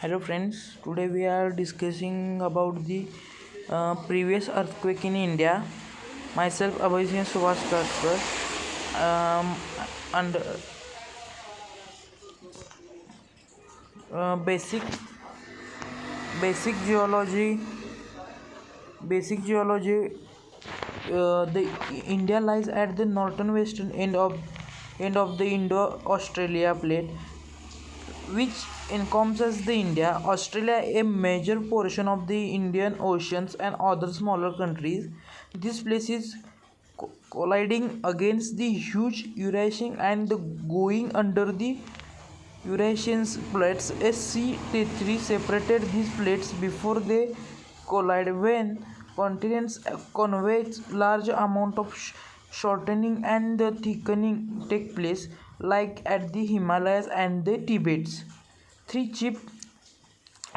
Hello friends, today we are discussing about the previous earthquake in India. Myself Abhijit Subhash Katkar, um, and basic basic geology basic geology. The India lies at the northern western end of the Indo-Australia plate, which encompasses the India, Australia, a major portion of the Indian Oceans, and other smaller countries. This place is colliding against the huge Eurasian and going under the Eurasian plates. A sea territory separated these plates before they collide. When continents converge, large amount of shortening and the thickening take place, like at the Himalayas and the Tibets. Three chief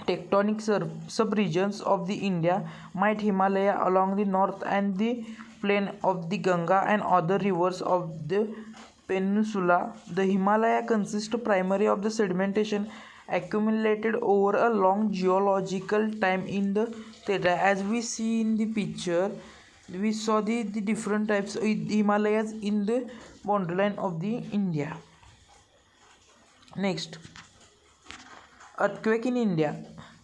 tectonic subregions of the India might Himalaya along the north and the plain of the Ganga and other rivers of the peninsula. The Himalaya consists primarily of the sedimentation accumulated over a long geological time in the theta. As we see in the picture, we saw the different types of Himalayas in the borderline of the India. Next, earthquake in India.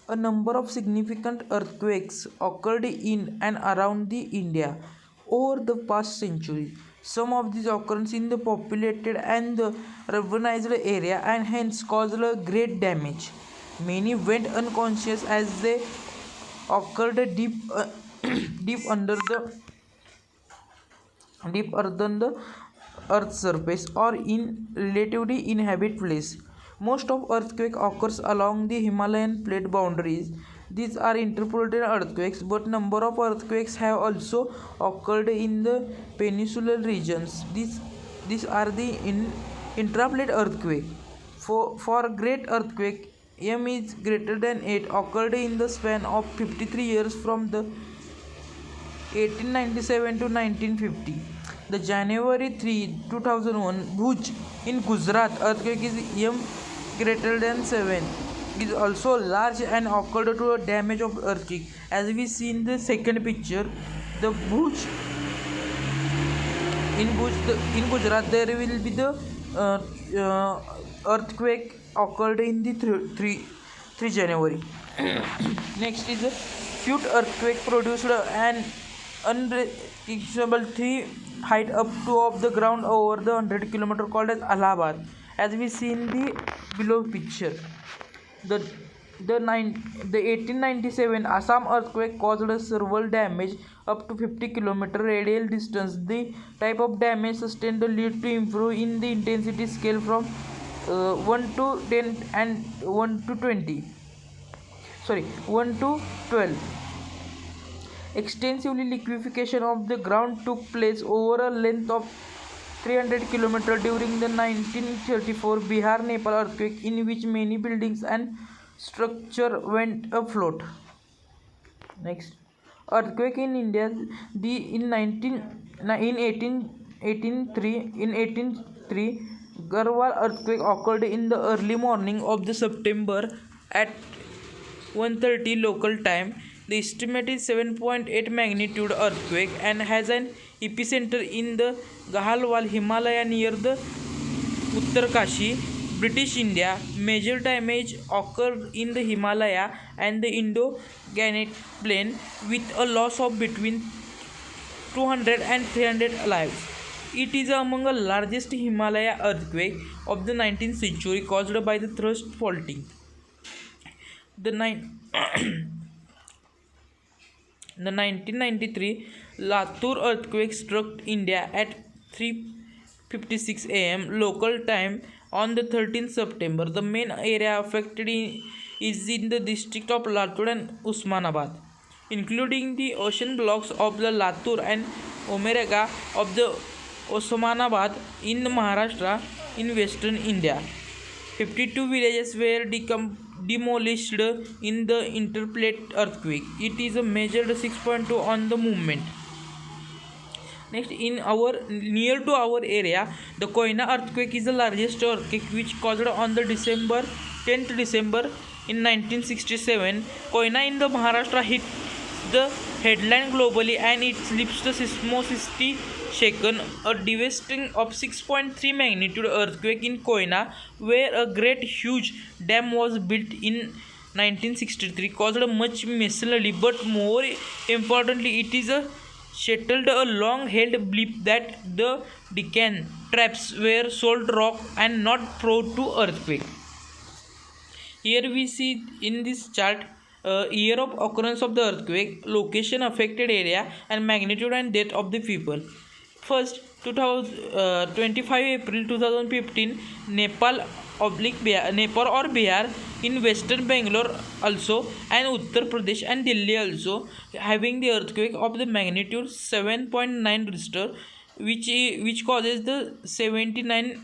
A number of significant earthquakes occurred in and around the India over the past century. Some of these occurred in the populated and the urbanized area and hence caused a great damage. Many went unconscious as they occurred deep under the deep under the earth's surface or in relatively inhabited place. Most of earthquake occurs along the Himalayan plate boundaries. These are interpolated earthquakes, but number of earthquakes have also occurred in the peninsular regions. These are the intraplate earthquake. For great earthquake, M is greater than 8 occurred in the span of 53 years from the 1897 to 1950. The January 3, 2001 Bhuj in Gujarat earthquake is M greater than 7 is also large and occurred to a damage of earthquake. As we see in the second picture, the Bhuj in Gujarat there will be the earthquake occurred in the 3 January. Next is the huge earthquake produced an unreachable 3 height up to of the ground over the 100 kilometer called as Allahabad. As we see in the below picture, the 1897 Assam earthquake caused several damage up to 50 kilometer radial distance. The type of damage sustained lead to improve in the intensity scale from 1 to 10 and 1 to 20. 1 to 12. Extensively liquefaction of the ground took place over a length of 300 km during the 1934 Bihar Nepal earthquake, in which many buildings and structure went afloat. Next, earthquake in India. In 1803 Garhwal earthquake occurred in the early morning of the September at 1:30 local time. The estimate is 7.8 magnitude earthquake and has an epicenter in the Gahalwal Himalaya near the Uttarkashi, British India. Major damage occurred in the Himalaya and the Indo-Gangetic plain, with a loss of between 200 and 300 lives. It is among the largest Himalaya earthquake of the 19th century caused by the thrust faulting. The 1993 Latur earthquake struck India at 3:56 am local time on the 13th September. The main area affected is in the district of Latur and Usmanabad, including the ocean blocks of the Latur and Omerega of the Osmanabad in Maharashtra in western India. 52 villages were demolished in the interplate earthquake. It is a measured 6.2 on the movement. Next, near to our area, the Koina earthquake is the largest earthquake, which caused on the 10th December In 1967, Koina in the Maharashtra hit the headline globally and it slips the seismicity shaken, a devastating of 6.3 magnitude earthquake in Koina, where a great huge dam was built in 1963, caused much misery, but more importantly, it is a settled a long-held belief that the Deccan traps were solid rock and not prone to earthquake. Here we see in this chart year of occurrence of the earthquake, location, affected area, and magnitude and death of the people. First, 25 April 2015, Nepal or Bihar in western Bangalore also, and Uttar Pradesh and Delhi also having the earthquake of the magnitude 7.9 Richter, which causes the 79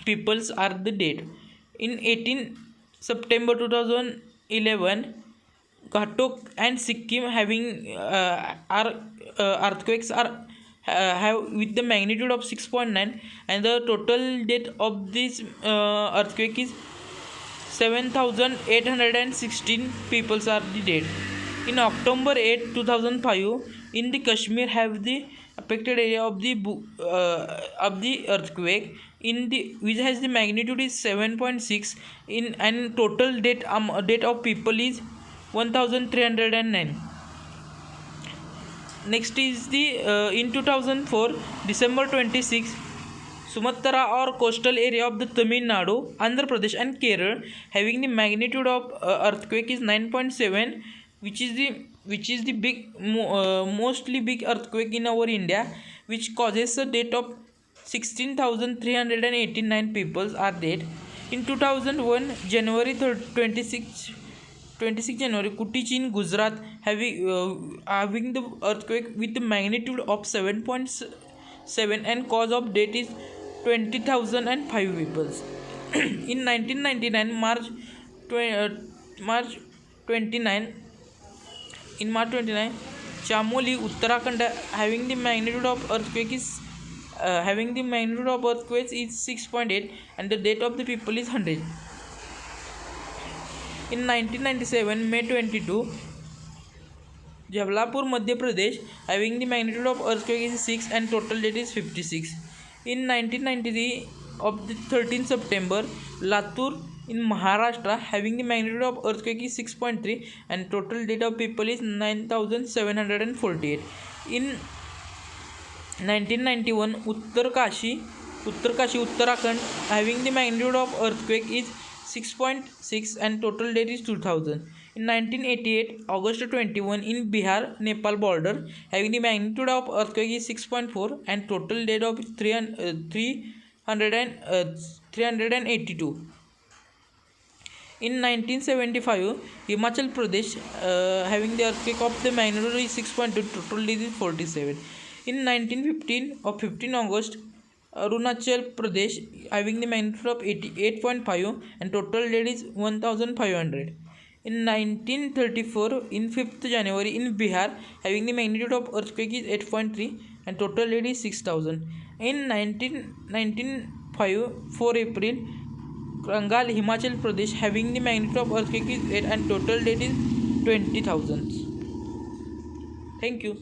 peoples are the dead. In 18 September 2011, Ghatok and Sikkim having earthquakes are have with the magnitude of 6.9, and the total death of this earthquake is 7,816 people are dead. In October 8, 2005, in the Kashmir have the affected area of the earthquake in the which has the magnitude is 7.6 in, and total death of people is 1,309. Next is the in 2004 December 26, Sumatra or coastal area of the Tamil Nadu, Andhra Pradesh and Kerala having the magnitude of earthquake is 9.7, which is the mostly big earthquake in our India, which causes a death of 16,389 people are dead. In 2001 January 26 January, Kuching in Gujarat having the earthquake with the magnitude of 7.7 and cause of death is 20,005 people. In 1999 March 29, Chamoli, Uttarakhand having the magnitude of earthquake is 6.8 and the death of the people is 100. In 1997 May 22, Jabalpur, Madhya Pradesh having the magnitude of earthquake is 6 and total death is 56. In 1993 of the 13th September, Latur in Maharashtra having the magnitude of earthquake is 6.3 and total death of people is 9,748. In 1991 Uttar Kashi, Uttarakhand having the magnitude of earthquake is 6.6 and total death is 2,000. In 1988 August 21 in Bihar Nepal border having the magnitude of earthquake is 6.4 and total death of 382. In 1975 Himachal Pradesh having the earthquake of the magnitude is 6.2, total death is 47. In 1915 of 15 August Arunachal Pradesh having the magnitude of 88.5 and total death is 1,500. In 1934 in 5th January in Bihar having the magnitude of earthquake is 8.3 and total death is 6,000. In 1995 4 April Krangal, Himachal Pradesh having the magnitude of earthquake is 8 and total death is 20,000. Thank you.